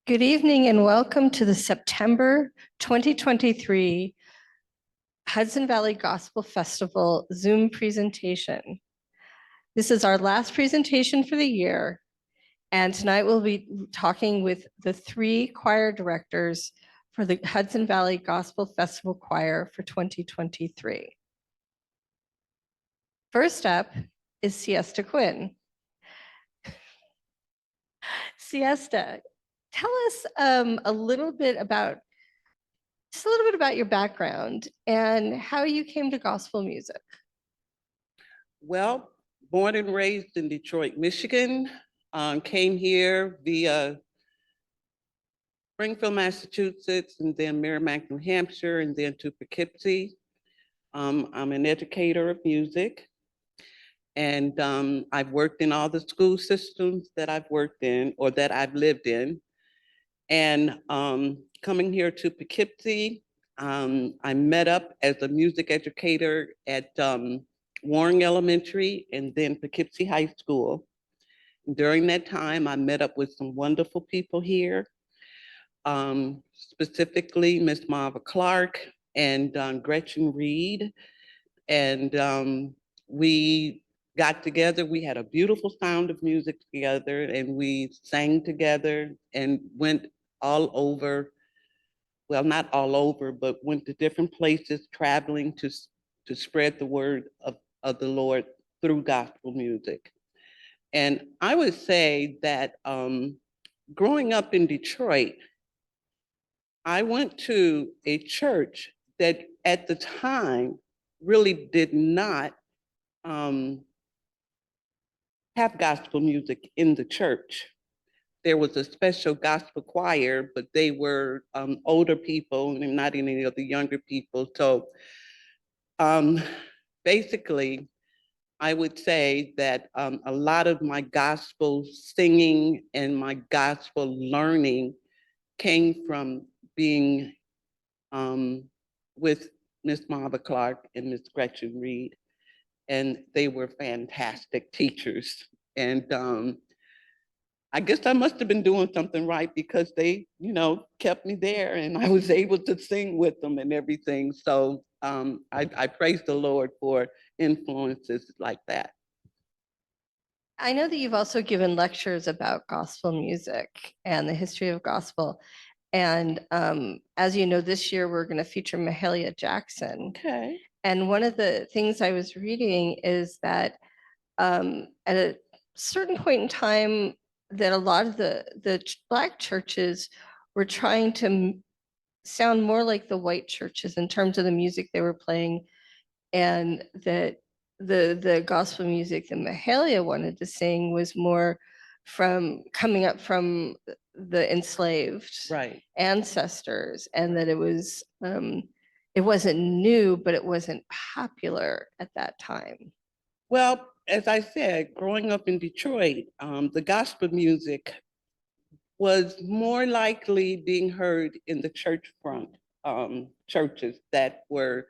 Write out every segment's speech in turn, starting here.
Good evening and welcome to the September 2023 Hudson Valley Gospel Festival Zoom presentation. This is our last presentation for the year, and tonight we'll be talking with the three choir directors for the Hudson Valley Gospel Festival Choir for 2023. First up is Ciesta Quinn. Ciesta, tell us a little bit about your background and how you came to gospel music. Well, born and raised in Detroit, Michigan, came here via Springfield, Massachusetts, and then Merrimack, New Hampshire, and then to Poughkeepsie. I'm an educator of music, and I've worked in all the school systems that I've worked in or that I've lived in. And coming here to Poughkeepsie, I met up as a music educator at Warren Elementary and then Poughkeepsie High School. During that time, I met up with some wonderful people here, specifically Miss Marva Clark and Gretchen Reed. And we got together. We had a beautiful sound of music together, and we sang together and went all over. Well, not all over, but went to different places, traveling to spread the word of the Lord through gospel music. And I would say that growing up in Detroit, I went to a church that at the time really did not have gospel music in the church. There was a special gospel choir, but they were older people and not any of the younger people. So basically, I would say that a lot of my gospel singing and my gospel learning came from being with Miss Marva Clark and Miss Gretchen Reed. And they were fantastic teachers. And I guess I must have been doing something right because they, kept me there and I was able to sing with them and everything. So I praise the Lord for influences like that. I know that you've also given lectures about gospel music and the history of gospel. And as you know, this year we're going to feature Mahalia Jackson. Okay. And one of the things I was reading is that at a certain point in time, that a lot of the Black churches were trying to sound more like the white churches in terms of the music they were playing, and that the gospel music that Mahalia wanted to sing was more coming up from the enslaved Right. ancestors, and that it wasn't new, but it wasn't popular at that time. Well, as I said, growing up in Detroit, the gospel music was more likely being heard in the church front churches that were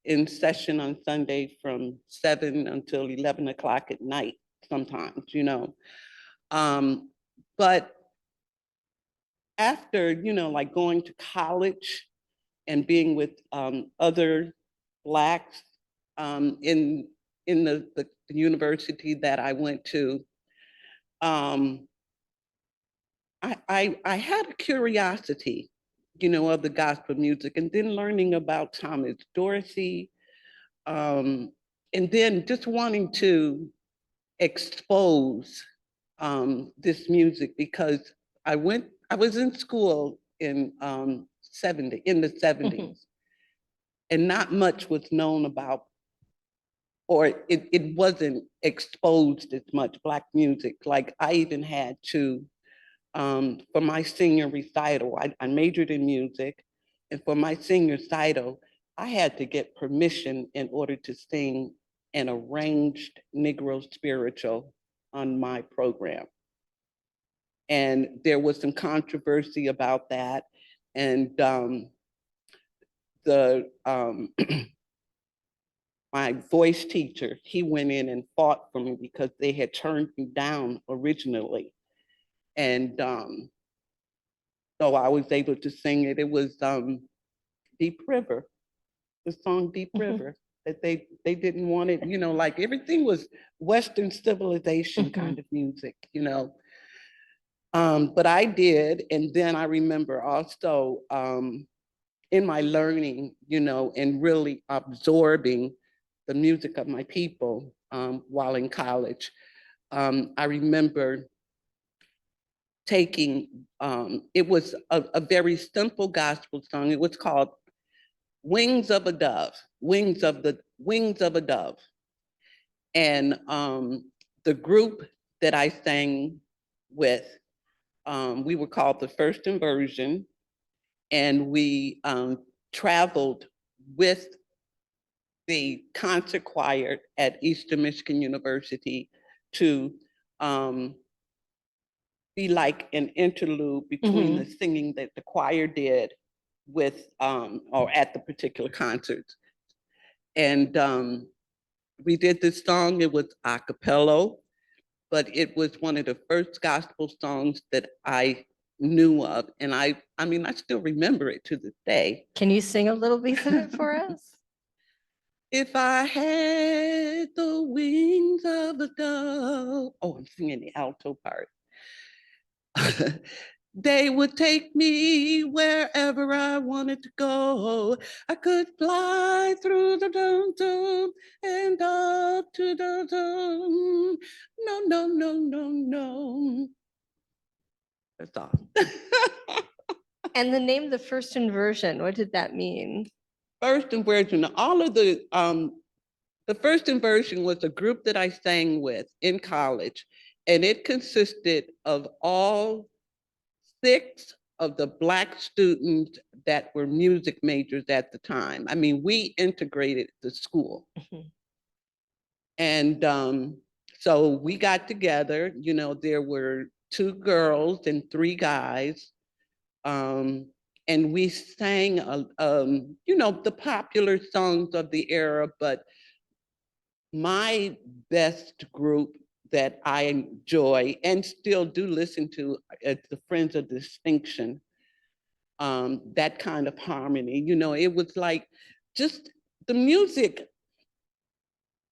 in session on Sunday from 7 until 11 o'clock at night sometimes, But after, like going to college and being with other Blacks in the university that I went to, I had a curiosity, of the gospel music, and then learning about Thomas Dorsey, and then just wanting to expose this music because I was in school in the 70s, and not much was known about, or it wasn't exposed as much, Black music. Like I even had to, for my senior recital, I majored in music, and for my senior recital, I had to get permission in order to sing an arranged Negro spiritual on my program. And there was some controversy about that. And my voice teacher, he went in and fought for me because they had turned me down originally. And So I was able to sing it. It was Deep River, the song Deep Mhm. River, that they didn't want it, like everything was Western civilization Mhm. kind of music, But I did, and then I remember also in my learning, and really absorbing the music of my people while in college. I remember taking, it was a very simple gospel song. It was called Wings of a Dove, Wings of a Dove. And the group that I sang with, we were called the First Inversion, and we traveled with the concert choir at Eastern Michigan University to um, be like an interlude between the singing that the choir did with or at the particular concerts. And we did this song. It was a cappella, but it was one of the first gospel songs that I knew of, and I mean, I still remember it to this day. Can you sing a little piece of it for us? If I had the wings of a dove. Oh, I'm singing the alto part. They would take me wherever I wanted to go. I could fly through the dum and up to the dum. No, no, no, no, no. That's all. And the name, the first inversion, what did that mean? First inversion, all of the first inversion was a group that I sang with in college, and it consisted of all 6 of the Black students that were music majors at the time. I mean, we integrated the school. And so we got together, there were 2 girls and 3 guys. Um, and we sang, the popular songs of the era, but my best group that I enjoy and still do listen to is the Friends of Distinction. That kind of harmony, it was like just the music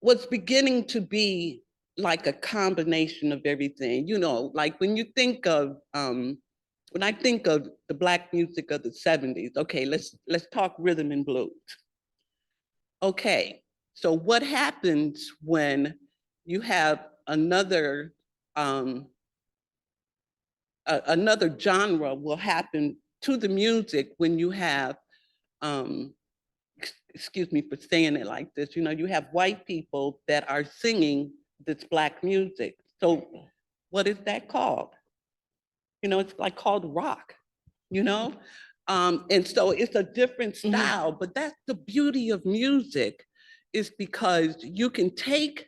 was beginning to be like a combination of everything, like when I think of the Black music of the 70s, okay, let's talk rhythm and blues. Okay, so what happens when you have um, another genre will happen to the music when you have, um, excuse me for saying it like this, you have white people that are singing this Black music. So what is that called? It's like called rock, you know? And so it's a different style, but that's the beauty of music, is because you can take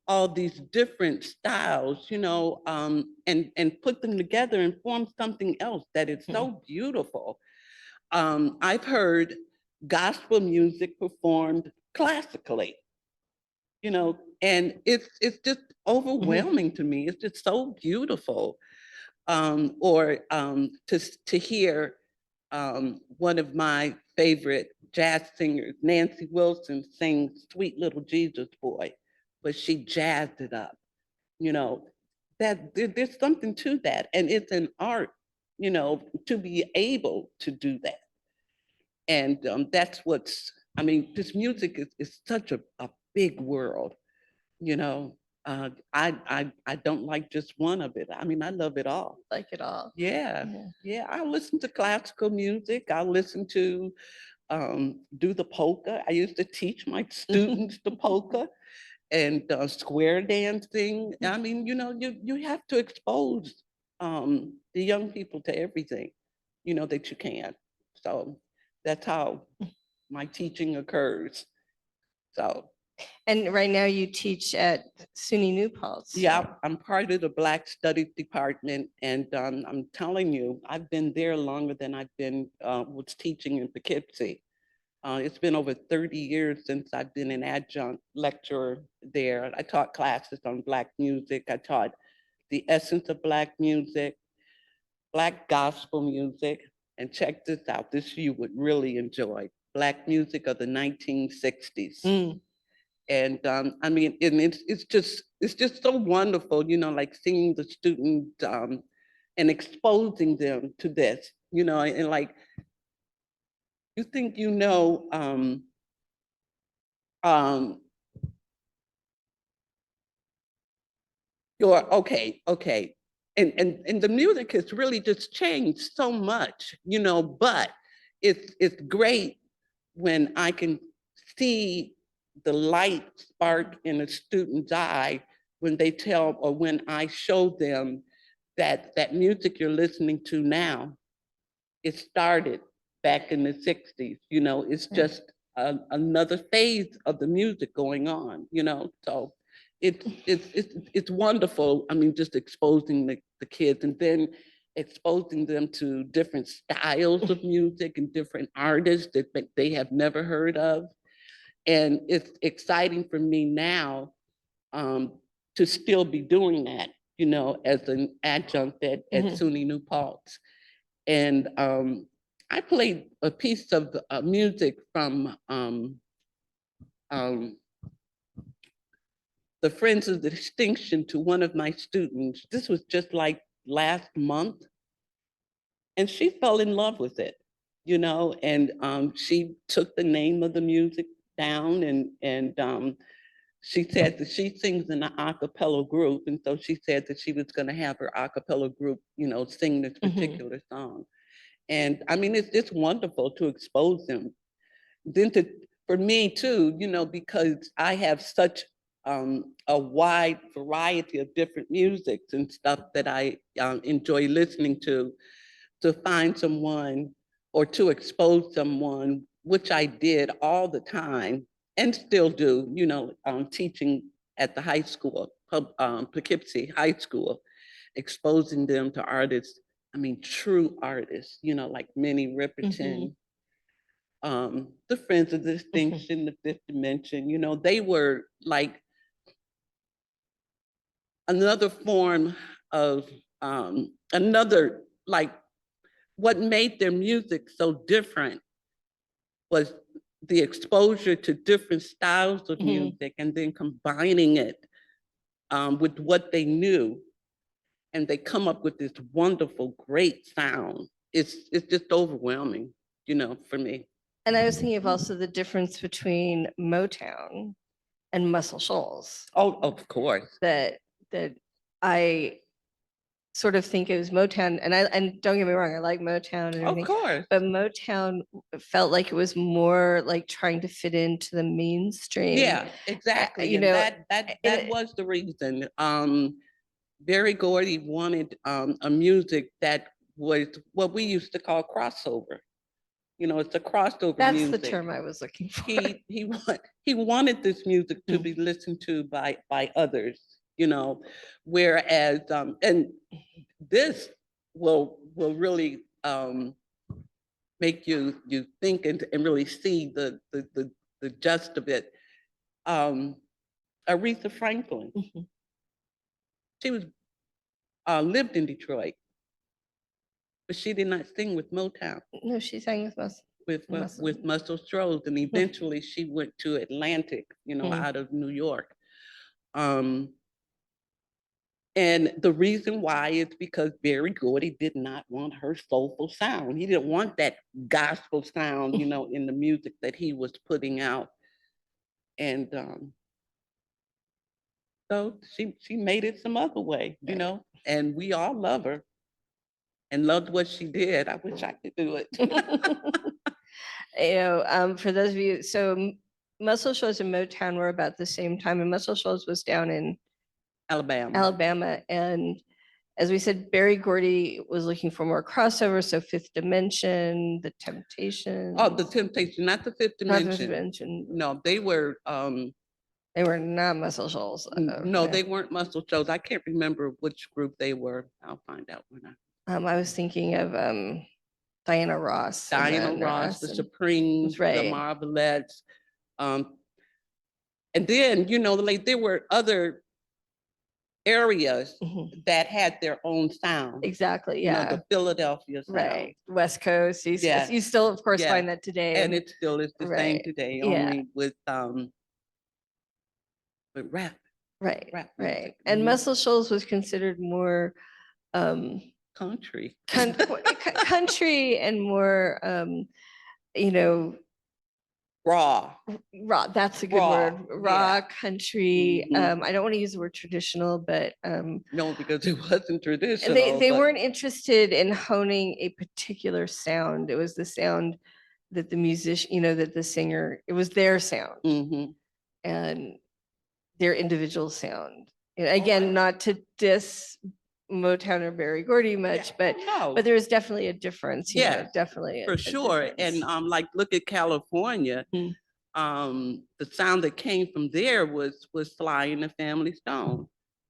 all these different styles, and put them together and form something else that is so beautiful. I've heard gospel music performed classically, and it's just overwhelming to me. It's just so beautiful. Or to hear one of my favorite jazz singers, Nancy Wilson, sing Sweet Little Jesus Boy, but she jazzed it up, you know, there's something to that. And it's an art, to be able to do that. And that's I mean, this music is such a big world, you know. I don't like just one of it. I mean, I love it all. Like it all. Yeah, Yeah. yeah. I listen to classical music. I listen to do the polka. I used to teach my students the polka and square dancing. I mean, you have to expose the young people to everything, that you can. So that's how my teaching occurs. So And right now you teach at SUNY New Paltz. yeah, I'm part of the Black Studies Department, and I'm telling you, I've been there longer than I've been was teaching in Poughkeepsie. It's been over 30 years since I've been an adjunct lecturer there. I taught classes on Black music. I taught the essence of Black music, Black gospel music, And check this out. This you would really enjoy. Black music of the 1960s. And I mean, and it's just so wonderful, like seeing the student and exposing them to this, and like you think um, you're okay. And the music has really just changed so much, but it's great when I can see the light spark in a student's eye when they tell or when I show them that music you're listening to now, it started back in the 60s, it's just another phase of the music going on, so it's wonderful. I mean, just exposing the kids and then exposing them to different styles of music and different artists that they have never heard of. And it's exciting for me now to still be doing that, as an adjunct at SUNY New Paltz. And I played a piece of music from the Friends of the Distinction to one of my students. This was just like last month. And she fell in love with it, and she took the name of the music down and she said that she sings in an a cappella group. And so she said that she was going to have her a cappella group, sing this particular song. And I mean, it's wonderful to expose them. Then for me too, because I have such a wide variety of different musics and stuff that I enjoy listening to find someone or to expose someone, which I did all the time and still do, teaching at the high school, Poughkeepsie High School, exposing them to artists, I mean, true artists, like Minnie Riperton, the Friends of the Distinction, the Fifth Dimension, they were like another form of, another, like, what made their music so different was the exposure to different styles of music and then combining it with what they knew. And they come up with this wonderful, great sound. It's just overwhelming, for me. And I was thinking of also the difference between Motown and Muscle Shoals. Oh, of course. That I sort of think it was Motown, and don't get me wrong, I like Motown and everything. Of course. But Motown felt like it was more like trying to fit into the mainstream. Yeah, exactly. That was the reason. Berry Gordy wanted a music that was what we used to call crossover. It's a crossover That's music. the term I was looking for. He wanted this music to be listened to by others, whereas and this will really make you think and really see the gist of it. Aretha Franklin, she was lived in Detroit, but she did not sing with Motown. No, she sang with Muscle Shoals, and eventually she went to Atlantic, out of New York. And the reason why is because Berry Gordy did not want her soulful sound. He didn't want that gospel sound, in the music that he was putting out. And so she made it some other way, and we all love her and loved what she did. I wish I could do it. For those of you, so Muscle Shoals and Motown were about the same time, and Muscle Shoals was down in Alabama. And as we said, Berry Gordy was looking for more crossover. So Fifth Dimension, The Temptations. Oh, The Temptation, not the Fifth Dimension. Not the Fifth Dimension. No, they were not Muscle Shoals. No, they weren't Muscle Shoals. I can't remember which group they were. I'll find out when I was thinking of Diana Ross. The Supremes, right. The Marvelettes. And then, like there were other areas Mhm. that had their own sound. Exactly, You know, yeah. the Philadelphia sound. Right. West Coast, East Yeah. Coast. You still, of course, Yeah. find that today. And it still is the same Right. today, Yeah. only with rap. Right, Rap right. music. And Mhm. Muscle Shoals was considered more Country. country and more you know, Raw. raw. That's a good Raw, word. Raw yeah. country. Mhm. I don't want to use the word traditional, but No, because it wasn't traditional. they but weren't interested in honing a particular sound. It was the sound that the musician, you know, that the singer, it was their sound Mhm. and their individual sound. And again, not to diss Motown or Berry Gordy much, Yeah. but No. there was definitely a difference. You know, Yes, definitely for a sure. difference. And like look at California. Mhm. The sound that came from there was Sly and the Family Stone.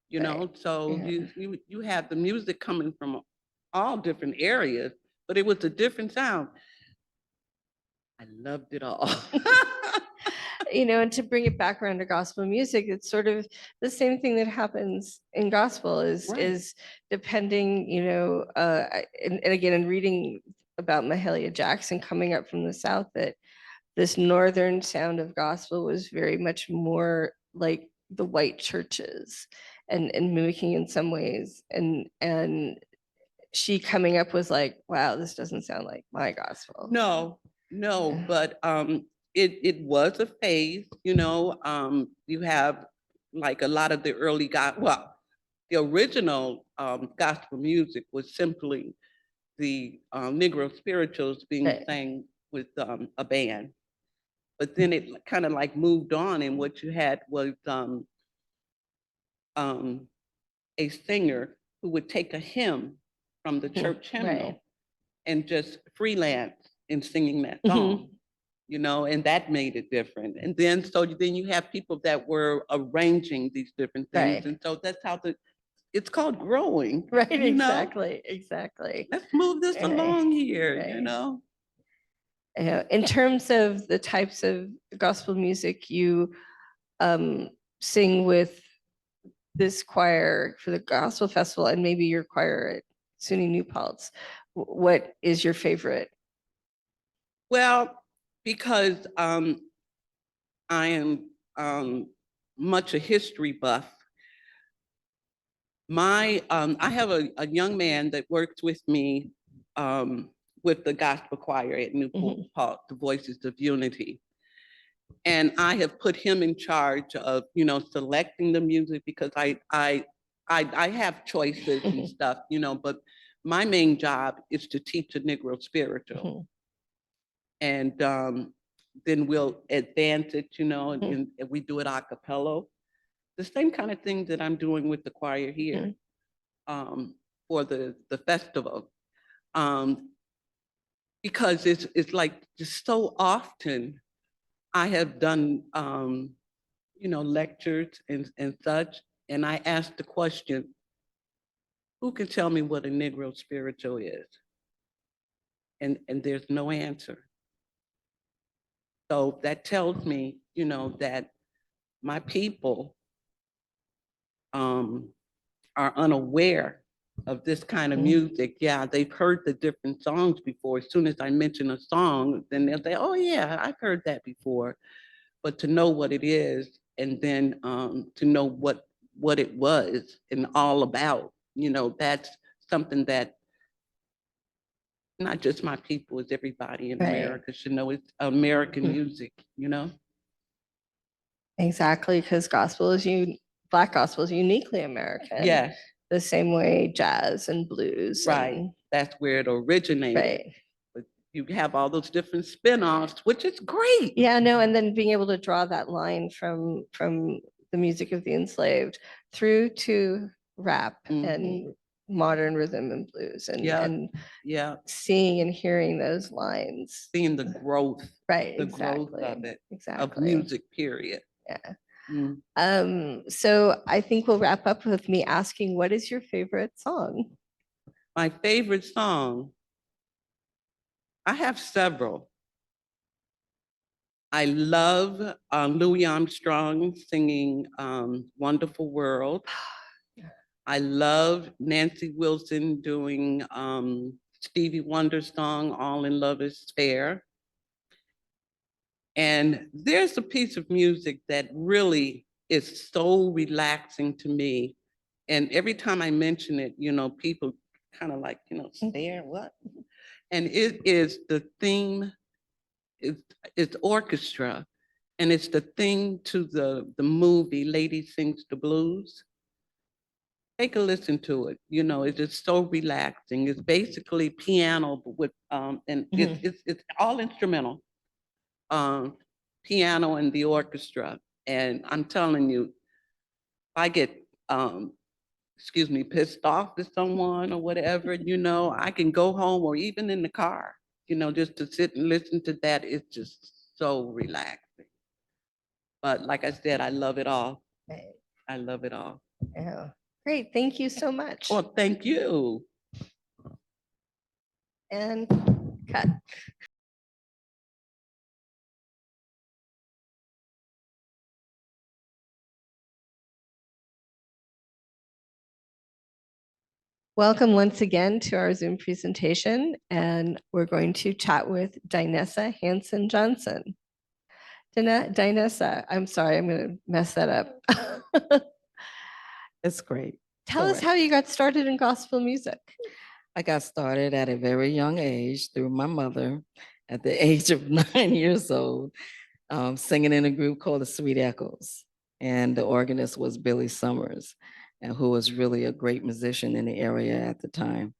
You know, Right. so Yeah. you have the music coming from all different areas, but it was a different sound. I loved it all. You know, and to bring it back around to gospel music, it's sort of the same thing that happens in gospel Right. is depending, you know, and again, in reading about Mahalia Jackson coming up from the South, that this northern sound of gospel was very much more like the white churches and mimicking in some ways. And she coming up was like, wow, this doesn't sound like my gospel. No, no, but it was a phase, you know. You have like a lot of the early the original gospel music was simply the Negro spirituals being Right. sang with a band. But then it kind of like moved on, and what you had was um, a singer who would take a hymn from the church hymnal Right. and just freelance in singing that Mhm. song, you know, and that made it different. And then then you have people that were arranging these different things, Right. and so that's how it's called growing, Right, you know. exactly. Let's move this Right, along here, you right. know. In terms of the types of gospel music you um, sing with this choir for the gospel festival and maybe your choir at SUNY New Paltz, what is your favorite? Well, because I am much a history buff. I have a young man that works with me with the gospel choir at New Paltz, the Voices of Unity. And I have put him in charge of, you know, selecting the music because I have choices and stuff, you know, but my main job is to teach a Negro spiritual. And then we'll advance it, you know, and we do it a cappella. The same kind of thing that I'm doing with the choir here for the festival. Um, because it's like just so often I have done you know, lectures and such, and I ask the question, who can tell me what a Negro spiritual is? And there's no answer. So that tells me, you know, that my people um, are unaware of this kind of music. Yeah, they've heard the different songs before. As soon as I mention a song, then they'll say, oh yeah, I've heard that before. But to know what it is, and then to know what it was and all about, you know, that's something that not just my people, it's everybody in Right. America should know. It's American music, you know. Exactly, because Black gospel is uniquely American. Yes, The same way jazz and blues. right. And, That's where it originated. right. But you have all those different spin-offs, which is great. Yeah, no, and then being able to draw that line from the music of the enslaved through to rap and modern rhythm and blues and Yeah, seeing and hearing those lines. seeing the growth, Right, the growth exactly. of it, of Exactly. music, period. Yeah. Mm. So I think we'll wrap up with me asking, what is your favorite song? My favorite song, I have several. I love Louis Armstrong singing Wonderful World. I love Nancy Wilson doing Stevie Wonder's song, All in Love is Fair. And there's a piece of music that really is so relaxing to me. And every time I mention it, people kind of like, stare, what? And it is the theme, it's orchestra, and it's the theme to the movie Lady Sings the Blues. Take a listen to it. It's just so relaxing. It's basically piano, but with and it's all instrumental. Um, Piano and the orchestra. And I'm telling you, if I get excuse me, pissed off with someone or whatever, I can go home or even in the car, just to sit and listen to that. It's just so relaxing. But like I said, I love it all. Right. I love it all. Yeah. Great. Thank you so much. Well, thank you. And cut. Welcome once again to our Zoom presentation, and we're going to chat with Dinesa Hansen-Johnson. Dinesa, I'm sorry, I'm going to mess that up. It's great. Tell us how you got started in gospel music. I got started at a very young age through my mother at the age of 9 years old, singing in a group called the Sweet Echoes. And the organist was Billy Summers, and who was really a great musician in the area at the time.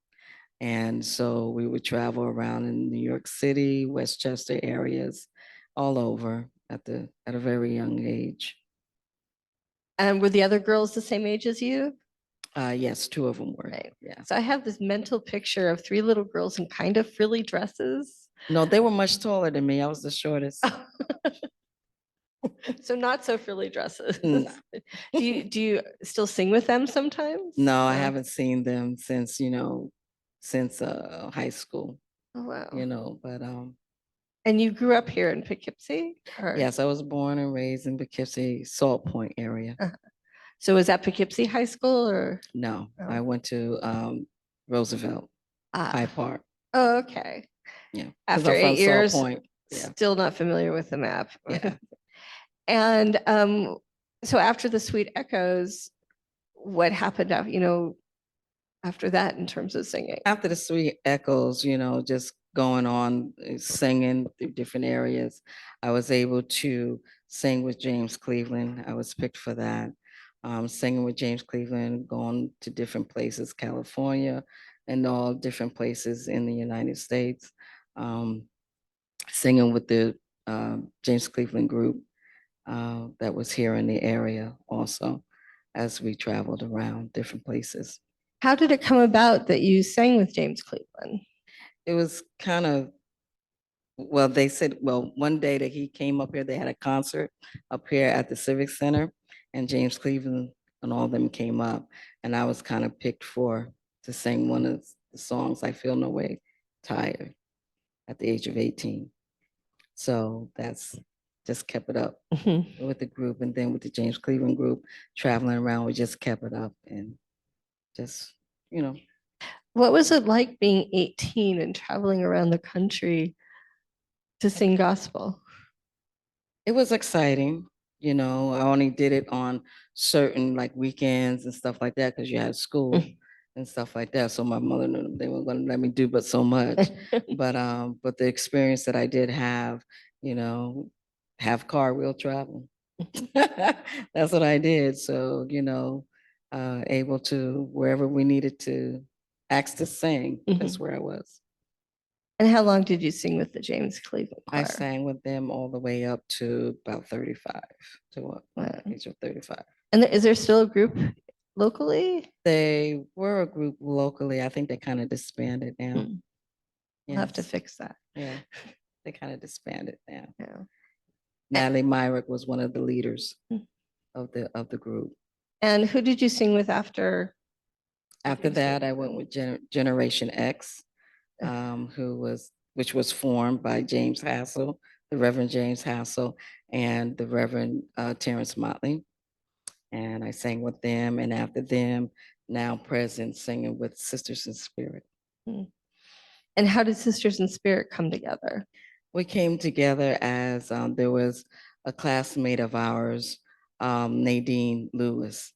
And so we would travel around in New York City, Westchester areas, all over at a very young age. And were the other girls the same age as you? Yes, two of them were. Right. Yeah. So I have this mental picture of three little girls in kind of frilly dresses. No, they were much taller than me. I was the shortest. So not so frilly dresses. No. Do you still sing with them sometimes? No, I haven't seen them since, since high school, Oh, wow. but And you grew up here in Poughkeepsie? Or? yes, I was born and raised in Poughkeepsie, Salt Point area. So was that Poughkeepsie High School or? No, Oh. I went to Roosevelt High Park. Oh, okay. Yeah. After I'm 8 from Salt years, Point. Yeah. still not familiar with the map. Yeah. And so after the Sweet Echoes, what happened after that in terms of singing? After the Sweet Echoes, just going on singing through different areas, I was able to sing with James Cleveland. I was picked for that. Singing with James Cleveland, going to different places, California, and all different places in the United States. Singing with the James Cleveland group that was here in the area also, as we traveled around different places. How did it come about that you sang with James Cleveland? It was kind of, well, they said, well, one day that he came up here, they had a concert up here at the Civic Center, and James Cleveland and all of them came up, and I was kind of picked to sing one of the songs, I Feel No Way Tired, at the age of 18. So that's just kept it up with the group, and then with the James Cleveland group, traveling around, we just kept it up and just, What was it like being 18 and traveling around the country to sing gospel? It was exciting. I only did it on certain like weekends and stuff like that because you had school and stuff like that. So my mother knew they weren't going to let me do but so much. But the experience that I did have, have car wheel travel. That's what I did. So, able to wherever we needed to ask to sing, that's where I was. And how long did you sing with the James Cleveland choir? I sang with them all the way up to about 35, to age of 35. And is there still a group locally? They were a group locally. I think they kind of disbanded now. We'll have to fix that. Yeah, they kind of disbanded now. Yeah. Natalie Myrick was one of the leaders of the group. And who did you sing with after? After that, I went with Generation X, which was formed by James Hassel, the Reverend James Hassel, and the Reverend Terrence Motley. And I sang with them. And after them, now present singing with Sisters in Spirit. And how did Sisters in Spirit come together? We came together as there was a classmate of ours, Nadine Lewis.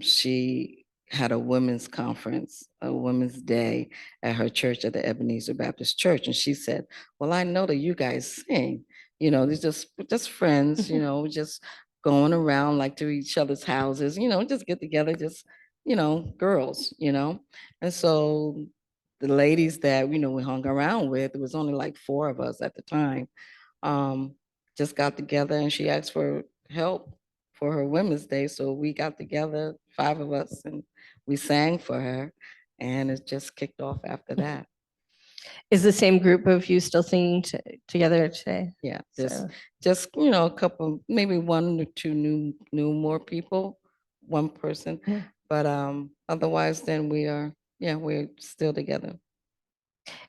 She had a women's conference, a women's day at her church at the Ebenezer Baptist Church. And she said, well, I know that you guys sing, they're just friends, just going around like to each other's houses, just get together, just, girls, And so the ladies that, we hung around with, it was only like 4 of us at the time, just got together and she asked for help for her Women's Day. So we got together, 5 of us, and we sang for her. And it just kicked off after that. Is the same group of you still singing together today? Yeah, So- just a couple, maybe 1 or 2 new more people, 1 person. Yeah. But otherwise, then we're still together.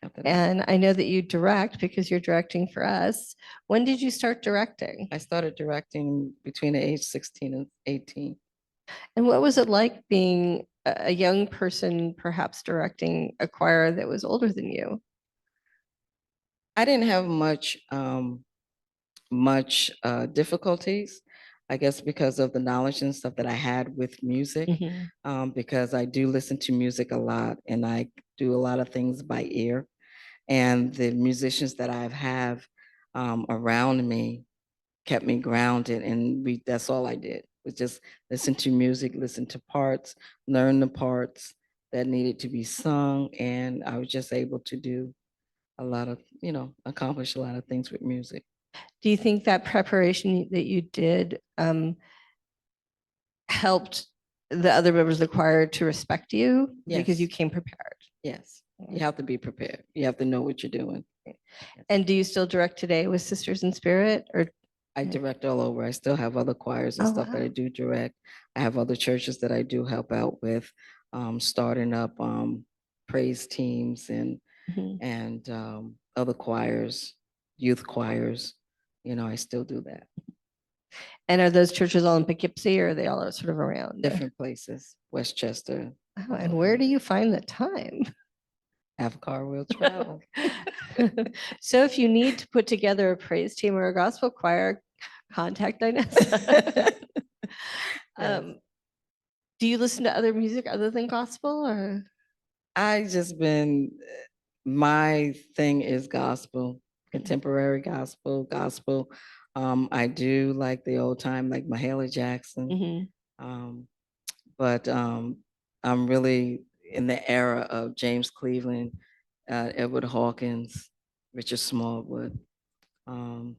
after that. And I know that you direct because you're directing for us. When did you start directing? I started directing between the age 16 and 18. And what was it like being a young person, perhaps directing a choir that was older than you? I didn't have much difficulties, I guess, because of the knowledge and stuff that I had with music, because I do listen to music a lot and I do a lot of things by ear. And the musicians that I have around me kept me grounded, and that's all I did, was just listen to music, listen to parts, learn the parts that needed to be sung, and I was just able to do a lot of, accomplish a lot of things with music. Do you think that preparation that you did helped the other members of the choir to respect you because you Yes. came prepared? Yes, you have to be prepared. You have to know what you're doing. And do you still direct today with Sisters in Spirit, or I direct all over. I still have other choirs and Oh, stuff that wow. I do direct. I have other churches that I do help out with, starting up praise teams and Mhm. other choirs, youth choirs. I still do that. And are those churches all in Poughkeepsie, or are they all sort of around? Different places, Westchester. Oh, and where do you find the time? Have a car will travel. So if you need to put together a praise team or a gospel choir, contact Dinesa. Yes. Do you listen to other music other than gospel, or? I just been, my thing is gospel, contemporary gospel. I do like the old time, like Mahalia Jackson. Mhm. But I'm really in the era of James Cleveland, Edward Hawkins, Richard Smallwood,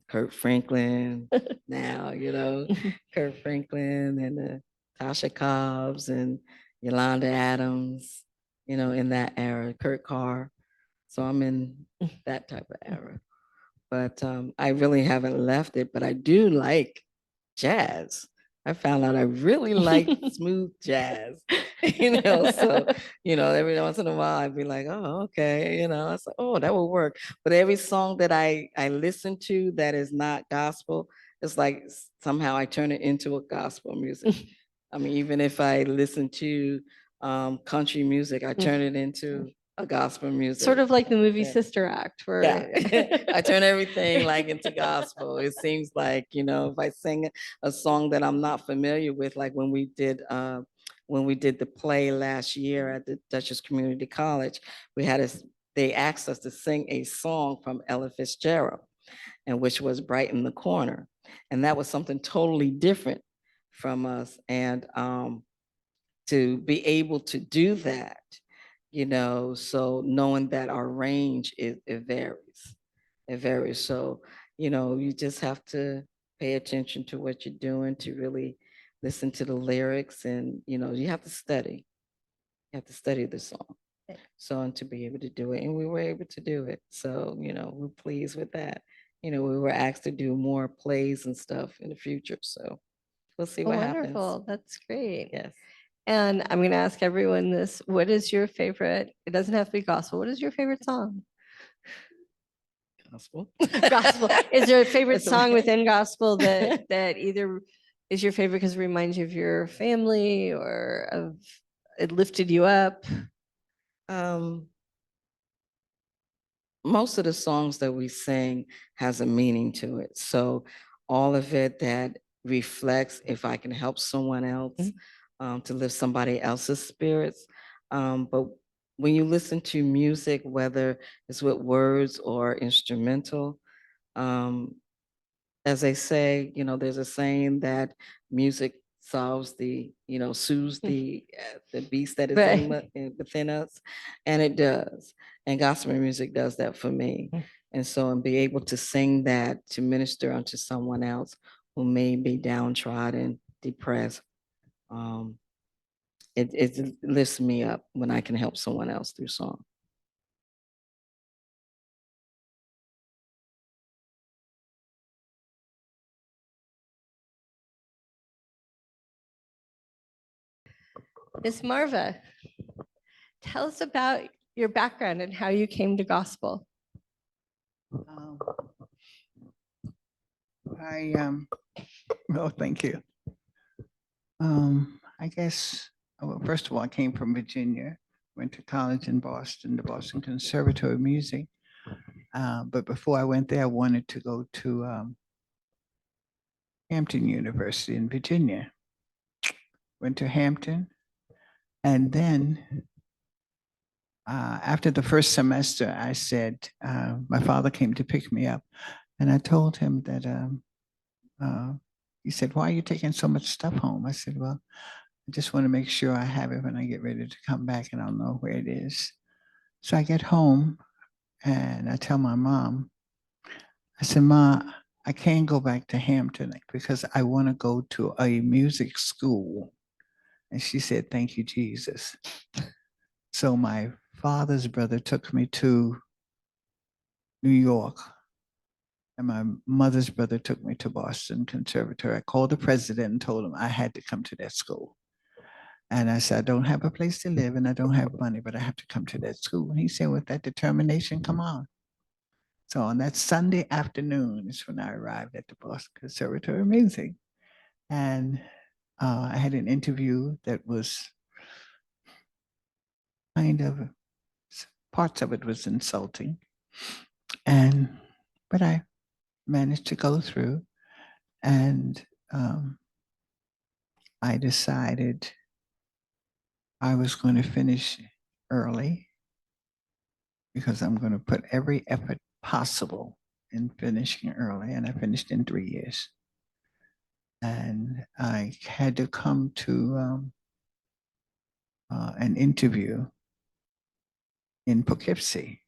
Kurt Franklin. Now, Kurt Franklin and Tasha Cobbs and Yolanda Adams, in that era, Kurt Carr. So I'm in that type of era. But I really haven't left it, but I do like jazz. I found out I really like smooth jazz, so, every once in a while I'd be like, oh, okay, I was like, oh, that will work. But every song that I listen to that is not gospel, it's like somehow I turn it into a gospel music. I mean, even if I listen to country music, I turn it into a gospel music. Sort of like the movie Yeah. Sister Act, where Yeah, I turn everything like into gospel. It seems like, if I sing a song that I'm not familiar with, like when we did the play last year at the Dutchess Community College, they asked us to sing a song from Ella Fitzgerald, and which was Bright in the Corner. And that was something totally different from us. And to be able to do that, so knowing that our range it varies. It varies. So, you just have to pay attention to what you're doing to really listen to the lyrics, and you have to study. You have to study the song. So, and to be able to do it. And we were able to do it. So, we're pleased with that. We were asked to do more plays and stuff in the future. So we'll see what happens. wonderful. That's great. Yes. And I'm going to ask everyone this. What is your favorite? It doesn't have to be gospel. What is your favorite song? Gospel. Gospel. Is there a favorite It's a- song within gospel that either is your favorite because it reminds you of your family or of it lifted you up? Most of the songs that we sing has a meaning to it. So all of it that reflects if I can help someone else, to lift somebody else's spirits. But when you listen to music, whether it's with words or instrumental, as they say, there's a saying that music solves soothes the beast that is Right. within us, and it does. And gospel music does that for me. And so, and be able to sing that to minister unto someone else who may be downtrodden, depressed, um, it lifts me up when I can help someone else through song. Miss Marva, tell us about your background and how you came to gospel. Um, well, thank you. I guess, well, first of all, I came from Virginia, went to college in Boston, the Boston Conservatory of Music. But before I went there, I wanted to go to Hampton University in Virginia. Went to Hampton, and then after the first semester, I said, my father came to pick me up, and I told him that he said, "Why are you taking so much stuff home?" I said, "Well, I just want to make sure I have it when I get ready to come back and I'll know where it is." So I get home and I tell my mom, I said, "Ma, I can't go back to Hampton because I want to go to a music school." And she said, "Thank you, Jesus." So my father's brother took me to New York, and my mother's brother took me to Boston Conservatory. I called the president and told him I had to come to that school. And I said, "I don't have a place to live and I don't have money, but I have to come to that school." And he said, "With that determination, come on." So on that Sunday afternoon is when I arrived at the Boston Conservatory of Music. And I had an interview that was kind of, parts of it was insulting. But I managed to go through, and I decided I was going to finish early because I'm going to put every effort possible in finishing early, and I finished in 3 years. And I had to come to an interview in Poughkeepsie,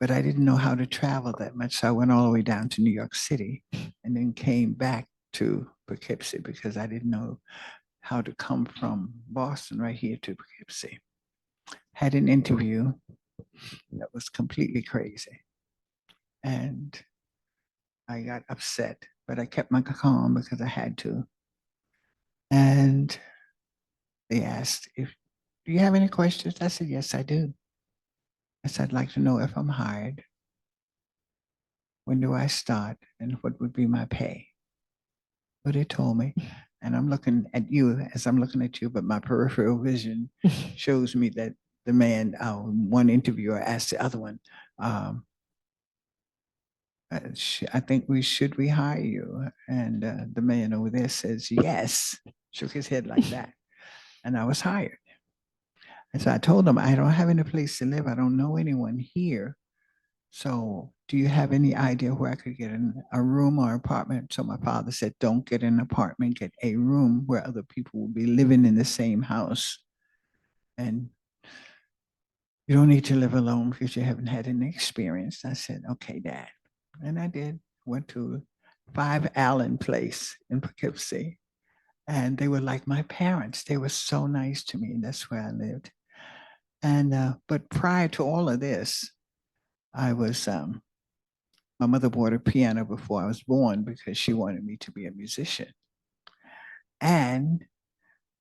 but I didn't know how to travel that much, so I went all the way down to New York City and then came back to Poughkeepsie because I didn't know how to come from Boston right here to Poughkeepsie. Had an interview that was completely crazy, and I got upset, but I kept my calm because I had to. And they asked, "Do you have any questions?" I said, "Yes, I do." I said, "I'd like to know if I'm hired. When do I start? And what would be my pay?" But they told me, and I'm looking at you as I'm looking at you, but my peripheral vision shows me that the man, one interviewer asked the other one, "I think should we hire you?" And the man over there says, "Yes," shook his head like that. And I was hired. And so I told him, "I don't have any place to live. I don't know anyone here. So do you have any idea where I could get a room or apartment?" So my father said, "Don't get an apartment, get a room where other people will be living in the same house. And you don't need to live alone because you haven't had any experience." I said, "Okay, Dad." And I did. Went to 5 Allen Place in Poughkeepsie. And they were like my parents. They were so nice to me. That's where I lived. And but prior to all of this, I was my mother bought a piano before I was born because she wanted me to be a musician. And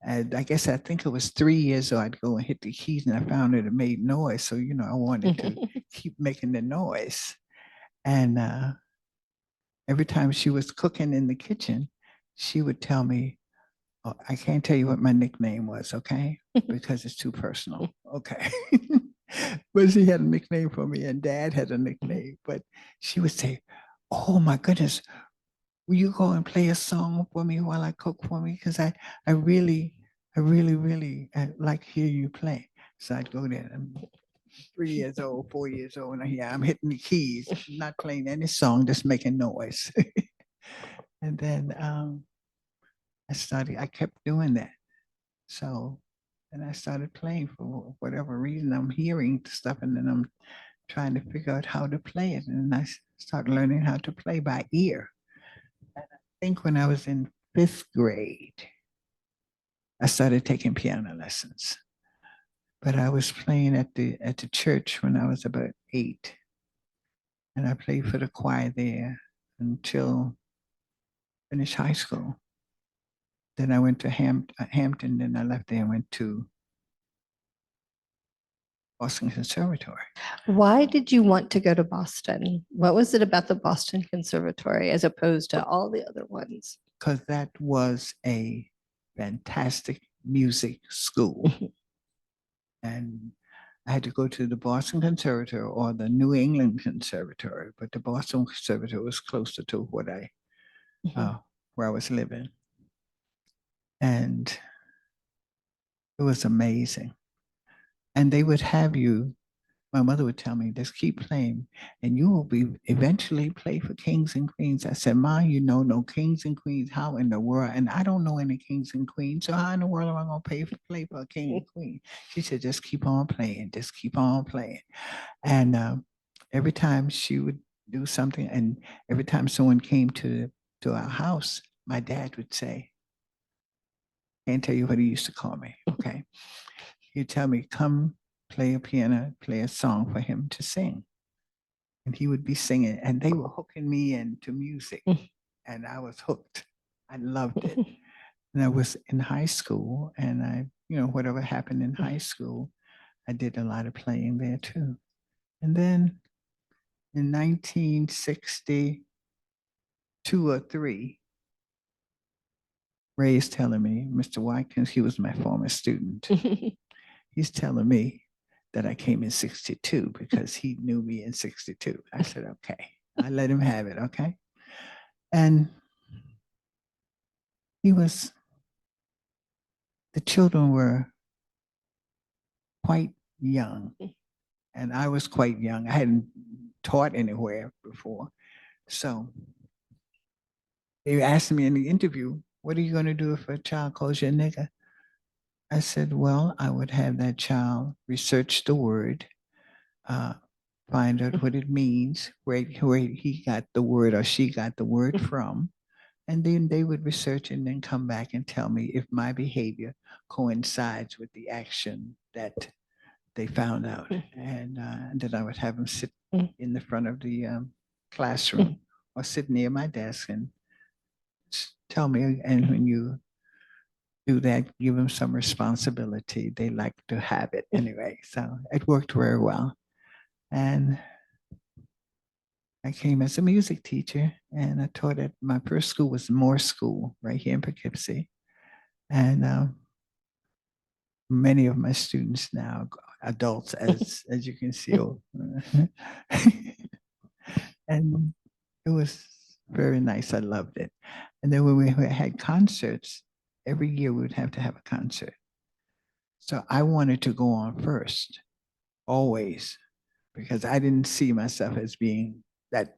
I guess I think it was 3 years old, I'd go and hit the keys and I found it made noise. So, I wanted to keep making the noise. And every time she was cooking in the kitchen, she would tell me, Oh, I can't tell you what my nickname was, okay? Because it's too personal, okay? But she had a nickname for me and Dad had a nickname, but she would say, oh my goodness, will you go and play a song for me while I cook for me? Because I really like to hear you play. So I'd go there. I'm 3 years old, 4 years old, and I'm hitting the keys, not playing any song, just making noise. And then I kept doing that. So and I started playing for whatever reason. I'm hearing stuff and then I'm trying to figure out how to play it. And I started learning how to play by ear. And I think when I was in 5th grade, I started taking piano lessons. But I was playing at the church when I was about 8. And I played for the choir there until I finished high school. Then I went to Hampton, then I left there and went to Boston Conservatory. Why did you want to go to Boston? What was it about the Boston Conservatory as opposed to all the other ones? Because that was a fantastic music school. And I had to go to the Boston Conservatory or the New England Conservatory, but the Boston Conservatory was closer to what where I was living. And it was amazing. And they would have you, my mother would tell me, just keep playing and you will be eventually play for kings and queens. I said, Ma, you know, no kings and queens, how in the world? And I don't know any kings and queens. So how in the world am I going to play for a king and queen? She said, just keep on playing, just keep on playing. And every time she would do something and every time someone came to our house, my dad would say, can't tell you what he used to call me, okay? He'd tell me, come play a piano, play a song for him to sing. And he would be singing, and they were hooking me into music, and I was hooked. I loved it. And I was in high school, and I, whatever happened in high school, I did a lot of playing there too. And then in 1962 or 3, Ray's telling me, Mr. Watkins, he was my former student. He's telling me that I came in 62 because he knew me in 62. I said, okay, I let him have it, okay? And the children were quite young, and I was quite young. I hadn't taught anywhere before. So they asked me in the interview, what are you going to do if a child calls you a nigger? I said, well, I would have that child research the word, find out what it means, where he got the word or she got the word from, and then they would research and then come back and tell me if my behavior coincides with the action that they found out. And then I would have them sit in the front of the classroom or sit near my desk and tell me, and when you do that, give them some responsibility. They like to have it anyway. So it worked very well. And I came as a music teacher and I taught at my first school was Moore School right here in Poughkeepsie. And many of my students now, adults, as you can see. And it was very nice. I loved it. And then when we had concerts, every year we would have to have a concert. So I wanted to go on first, always, because I didn't see myself as being that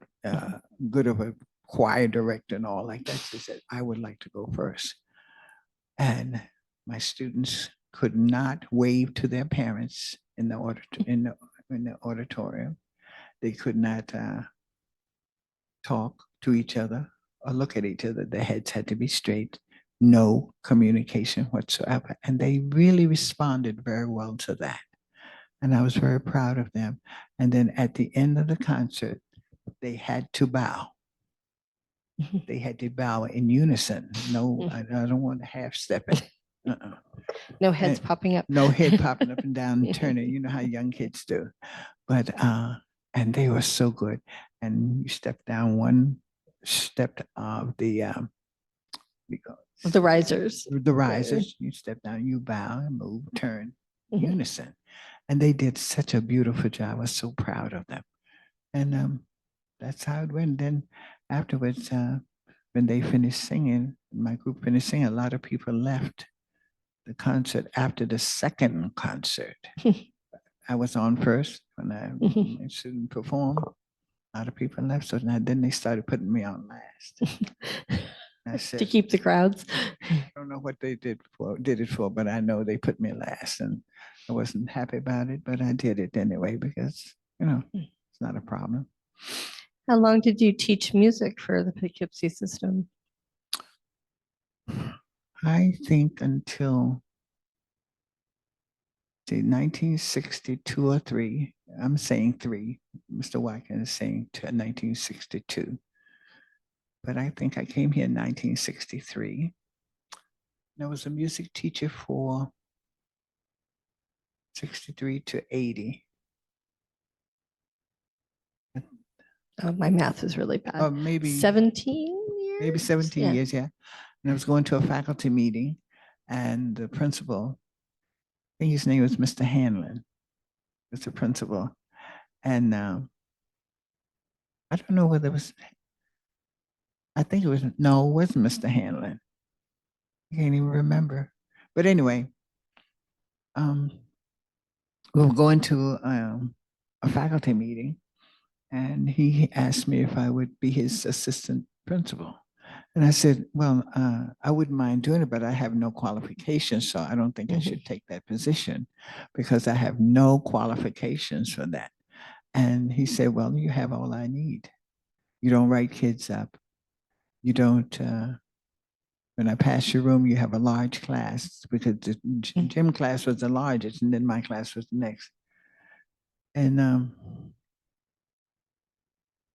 good of a choir director and all like that. She said, I would like to go first. And my students could not wave to their parents in the auditorium. They could not talk to each other or look at each other. Their heads had to be straight, no communication whatsoever. And they really responded very well to that. And I was very proud of them. And then at the end of the concert, they had to bow. They had to bow in unison. No, I don't want to half step it. No heads popping up. No head popping up and down and turning. You know how young kids do. But and they were so good. And you stepped down one step of the because The risers. the risers, you step down, you bow and move, turn, Mhm. unison. And they did such a beautiful job. I was so proud of them. And that's how it went. Then afterwards, when they finished singing, my group finished singing, a lot of people left the concert after the second concert. I was on first when I student performed. A lot of people left, so now then they started putting me on last. I To said, keep the crowds. I don't know what they did it for, but I know they put me last, and I wasn't happy about it, but I did it anyway because it's not a problem. How long did you teach music for the Poughkeepsie system? I think until 1962 or three. I'm saying three. Mr. Watkins is saying 1962. But I think I came here in 1963. I was a music teacher for 63 to 80. Oh, my math is really bad. Or maybe 17 years? maybe 17 Yeah. years, yeah. And I was going to a faculty meeting, and the principal, I think his name was Mr. Hanlon, was the principal. And I don't know whether it was, I think it was, no, it wasn't Mr. Hanlon. I can't even remember. But anyway, we were going to a faculty meeting, and he asked me if I would be his assistant principal. And I said, well, I wouldn't mind doing it, but I have no qualifications, so I don't think I should take that position because I have no qualifications for that. And he said, well, you have all I need. You don't write kids up. You don't, when I pass your room, you have a large class because the gym class was the largest, and then my class was the next. And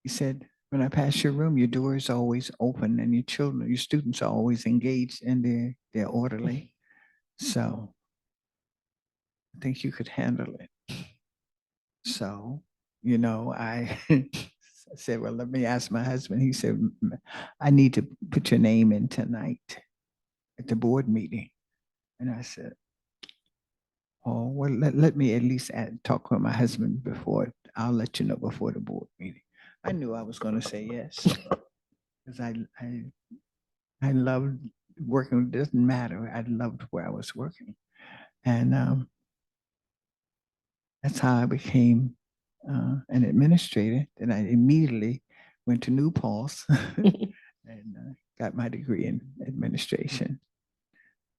he said, when I pass your room, your door is always open and your children, your students are always engaged and they're orderly. So I think you could handle it. So, I said, well, let me ask my husband. He said, I need to put your name in tonight at the board meeting. And I said, oh, well, let me at least talk with my husband before. I'll let you know before the board meeting. I knew I was going to say yes because I loved working. It doesn't matter. I loved where I was working. And that's how I became an administrator. Then I immediately went to New Paltz and got my degree in administration.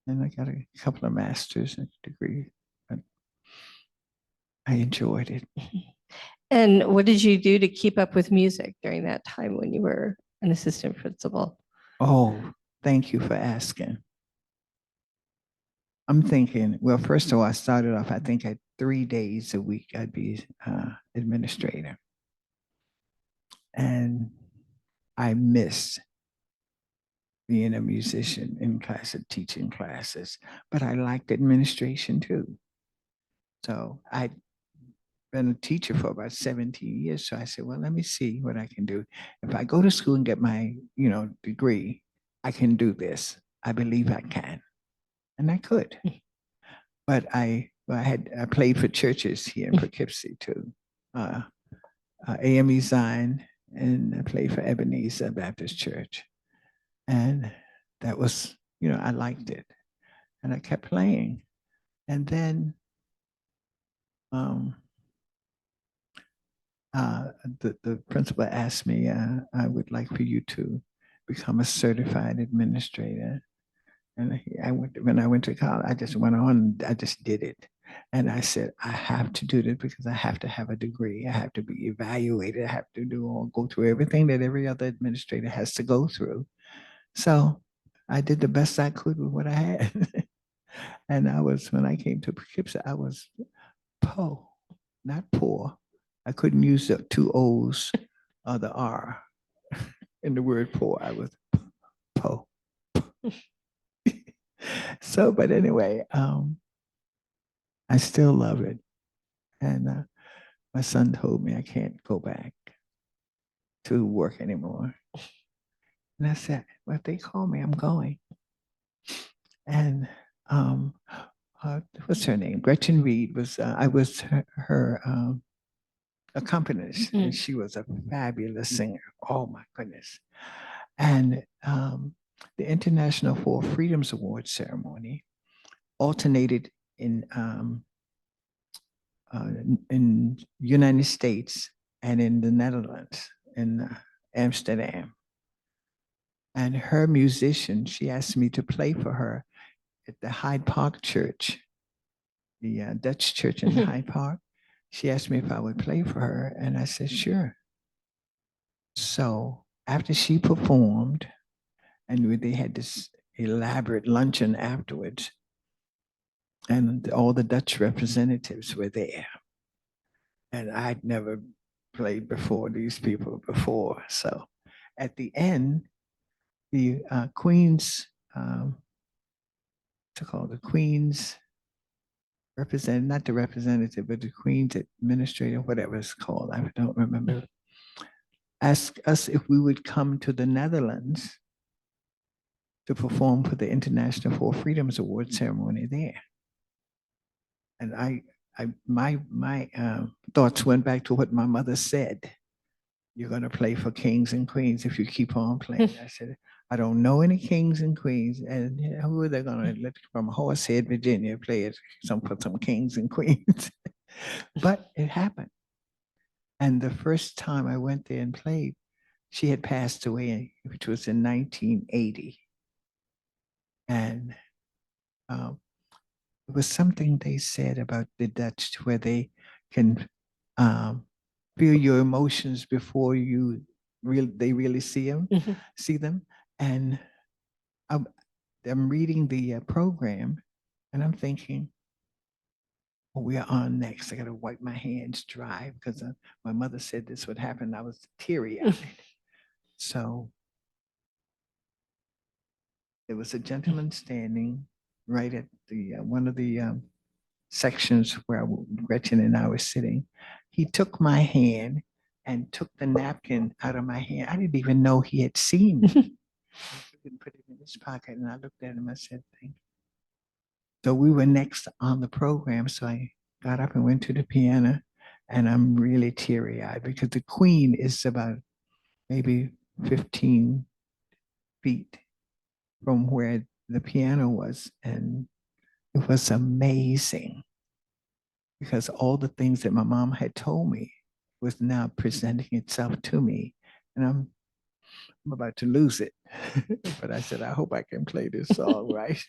And I got a couple of master's degree. But I enjoyed it. And what did you do to keep up with music during that time when you were an assistant principal? Oh, thank you for asking. I'm thinking, well, first of all, I started off, I think at 3 days a week, I'd be administrator. And I missed being a musician in class and teaching classes, but I liked administration too. So I'd been a teacher for about 17 years. So I said, well, let me see what I can do. If I go to school and get my, degree, I can do this. I believe I can. And I could. But I played for churches here in Poughkeepsie too. AME Zion, and I played for Ebenezer Baptist Church. And that was, I liked it. And I kept playing. And then the principal asked me, I would like for you to become a certified administrator. And when I went to college, I just went on, I just did it. And I said, I have to do this because I have to have a degree. I have to be evaluated. I have to go through everything that every other administrator has to go through. So I did the best I could with what I had. And when I came to Poughkeepsie, I was not poor. I couldn't use the 2 O's or the R in the word poor. I was po. So, but anyway, I still love it. And my son told me I can't go back to work anymore. And I said, well, if they call me, I'm going. And what's her name? Gretchen Reed was, I was her accompanist, and she was a fabulous singer. Oh my goodness. And the International Four Freedoms Award ceremony alternated in United States and in the Netherlands, in Amsterdam. And her musician, she asked me to play for her at the Hyde Park Church, the Dutch church in Hyde Park. She asked me if I would play for her, and I said, sure. So after she performed, and they had this elaborate luncheon afterwards, and all the Dutch representatives were there. And I'd never played before these people before. So at the end, the Queen's, what's it called? The Queen's representative, not the representative, but the Queen's administrator, whatever it's called, I don't remember, asked us if we would come to the Netherlands to perform for the International Four Freedoms Award ceremony there. And my thoughts went back to what my mother said. You're going to play for kings and queens if you keep on playing. I said, I don't know any kings and queens. And who are they going to let from Horsehead, Virginia, play it for some kings and queens? But it happened. And the first time I went there and played, she had passed away, which was in 1980. And it was something they said about the Dutch where they can feel your emotions before they really see them. And I'm reading the program, and I'm thinking, oh, we are on next. I got to wipe my hands dry because my mother said this would happen. I was teary-eyed. So there was a gentleman standing right at the one of the sections where Gretchen and I were sitting. He took my hand and took the napkin out of my hand. I didn't even know he had seen me. He put it in his pocket, and I looked at him. I said, "Thank you." So we were next on the program. So I got up and went to the piano, and I'm really teary-eyed because the Queen is about maybe 15 feet from where the piano was, and it was amazing because all the things that my mom had told me was now presenting itself to me, and I'm about to lose it. But I said, I hope I can play this song right.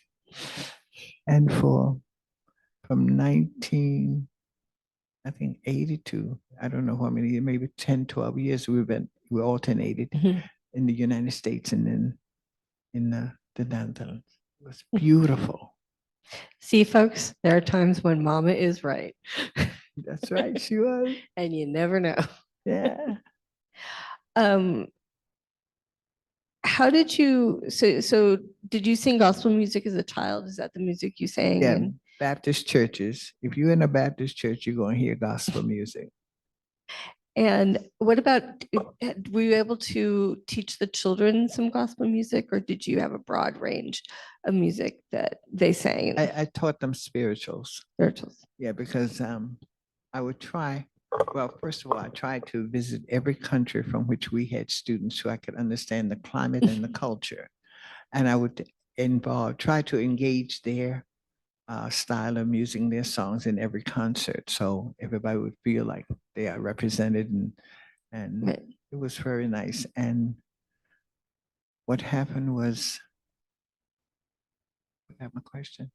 And from 82, I don't know how many, maybe 10, 12 years, we alternated in the United States and then in the Netherlands. It was beautiful. See, folks, there are times when Mama is right. That's right, she was. And you never know. Yeah. How did you, so did you sing gospel music as a child? Is that the music you sang? Yeah, in? Baptist churches. If you're in a Baptist church, you're going to hear gospel music. And what about, were you able to teach the children some gospel music, or did you have a broad range of music that they sang? I taught them spirituals. Spirituals. Yeah, because I would try, well, first of all, I tried to visit every country from which we had students so I could understand the climate and the culture. And I would try to engage their style of using their songs in every concert. So everybody would feel like they are represented, and Right. it was very nice. And what happened was, I got my question.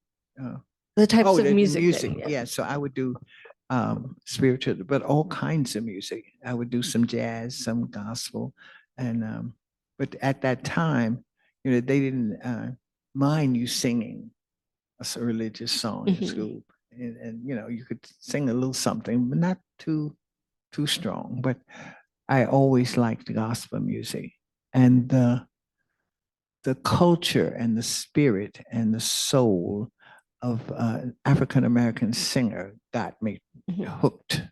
The types of the music. music. that- Yeah. So I would do spiritual, but all kinds of music. I would do some jazz, some gospel, and but at that time, they didn't mind you singing a religious song in school, and you could sing a little something, but not too strong. But I always liked the gospel music, and the culture and the spirit and the soul of African American singer got me hooked.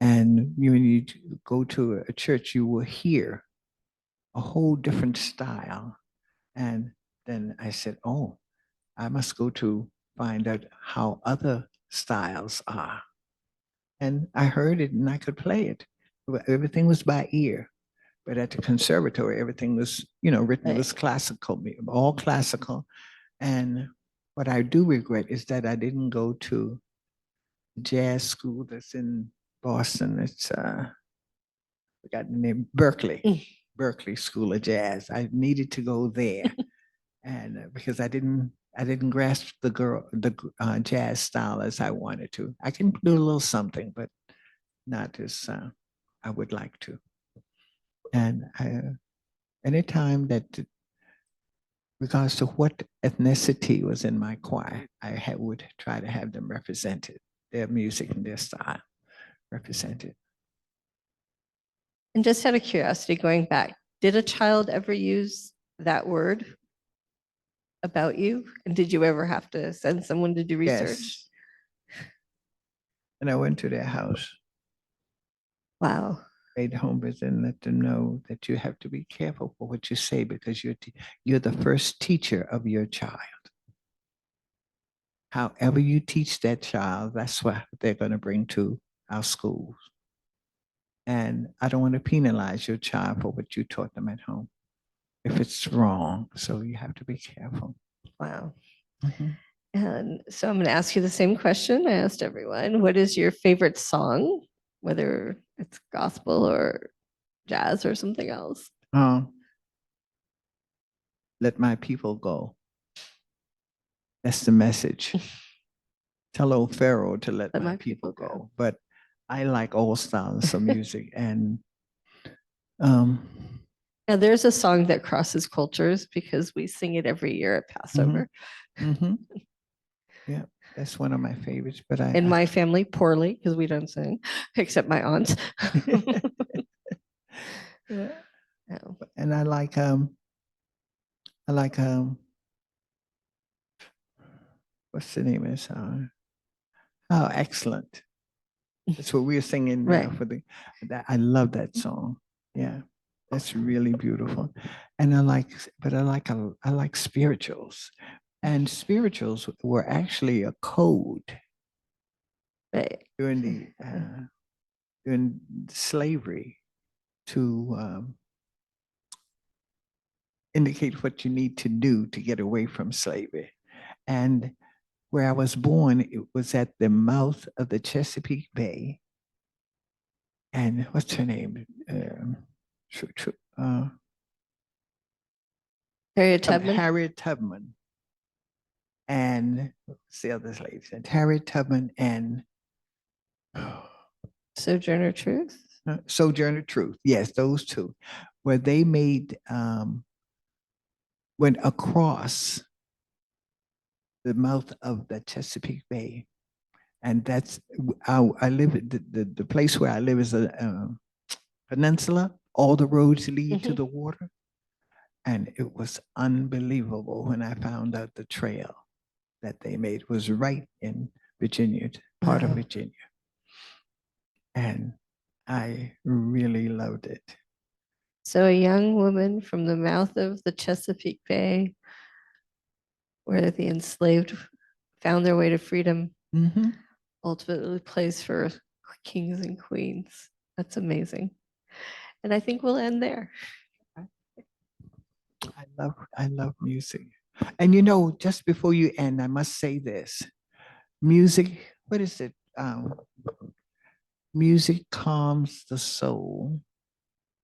And when you go to a church, you will hear a whole different style. And then I said, oh, I must go to find out how other styles are. And I heard it and I could play it. Everything was by ear. But at the conservatory, everything was, written, it was classical, all classical. And what I do regret is that I didn't go to jazz school that's in Boston. It's forgot the name, Berkeley School of Jazz. I needed to go there, and because I didn't grasp the jazz style as I wanted to. I can do a little something, but not as I would like to. And anytime that, regardless to what ethnicity was in my choir, I would try to have them represented, their music and their style represented. And just out of curiosity, going back, did a child ever use that word about you? And did you ever have to send someone to do research? Yes. And I went to their house, Wow. made home visit, and let them know that you have to be careful for what you say because you're the first teacher of your child. However you teach that child, that's what they're going to bring to our schools. And I don't want to penalize your child for what you taught them at home if it's wrong. So you have to be careful. Wow. Mm-hmm. And so I'm going to ask you the same question I asked everyone. What is your favorite song, whether it's gospel or jazz or something else? Let my people go. That's the message. Tell old Pharaoh to let my people go. But I like all styles of music. And now there's a song that crosses cultures because we sing it every year at Passover. Mm-hmm. Yeah, that's one of my favorites. But in my family, poorly, because we don't sing, except my aunt. Yeah. And I like what's the name of the song? Oh, excellent. That's what we were singing for that. I love that song. Yeah, that's really beautiful. And I like spirituals. And spirituals were actually a code during slavery to indicate what you need to do to get away from slavery. And where I was born, it was at the mouth of the Chesapeake Bay. And what's her name? Harriet Tubman. Harriet Tubman. And what's the other lady? Harriet Tubman and Sojourner Truth. Sojourner Truth. Yes, those two, where they made went across the mouth of the Chesapeake Bay, and that's I live. The place where I live is a peninsula. All the roads lead to the water, and it was unbelievable when I found out the trail that they made was right in Virginia, part of Virginia, and I really loved it. So a young woman from the mouth of the Chesapeake Bay, where the enslaved found their way to freedom, ultimately plays for kings and queens. That's amazing. And I think we'll end there. I love music. And just before you end, I must say this. Music, what is it? Music calms the soul